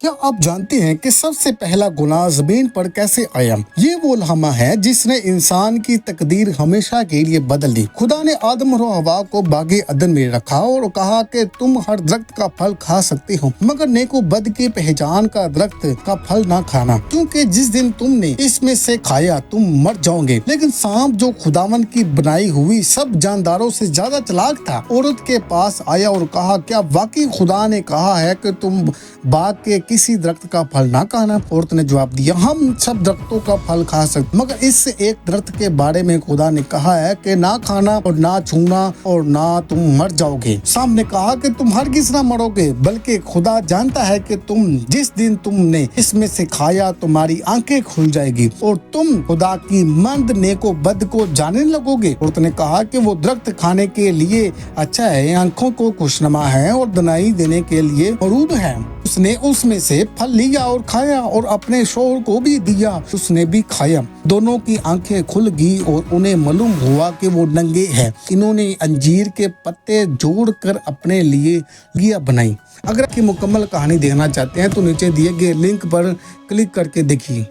کیا آپ جانتے ہیں کہ سب سے پہلا گناہ زمین پر کیسے آیا؟ یہ وہ لمحہ ہے جس نے انسان کی تقدیر ہمیشہ کے لیے بدل دی۔ خدا نے آدم اور حوا کو باغ عدن میں رکھا اور کہا کہ تم ہر درخت کا پھل کھا سکتے ہو مگر نیک و بد کی پہچان کا درخت کا پھل نہ کھانا، کیونکہ جس دن تم نے اس میں سے کھایا تم مر جاؤ گے۔ لیکن سانپ جو خداوند کی بنائی ہوئی سب جانداروں سے زیادہ چلاک تھا، عورت کے پاس آیا اور کہا، کیا واقعی خدا نے کہا ہے کہ تم باغ کے کسی درخت کا پھل نہ کھانا؟ عورت نے جواب دیا، ہم سب درختوں کا پھل کھا سکتے مگر اس ایک درخت کے بارے میں خدا نے کہا ہے کہ نہ کھانا اور نہ چھونا اور نہ تم مر جاؤ گے۔ سانپ نے کہا کہ تم ہرگز نہ مرو گے، بلکہ خدا جانتا ہے کہ تم جس دن تم نے اس میں سے کھایا تمہاری آنکھیں کھل جائے گی اور تم خدا کی مند نیک و بد کو جاننے لگو گے۔ عورت نے کہا کہ وہ درخت کھانے کے لیے اچھا ہے، آنکھوں کو خوشنما ہے اور دنائی دینے کے لیے مفید ہے۔ اس نے اس میں سے پھل لیا اور کھایا اور اپنے شوہر کو بھی دیا، اس نے بھی کھایا۔ دونوں کی آنکھیں کھل گئی اور انہیں معلوم ہوا کہ وہ ننگے ہیں۔ انہوں نے انجیر کے پتے جوڑ کر اپنے لیے لیا بنائی۔ اگر آپ کی مکمل کہانی دیکھنا چاہتے ہیں تو نیچے دیے گئے لنک پر کلک کر کے دیکھیے۔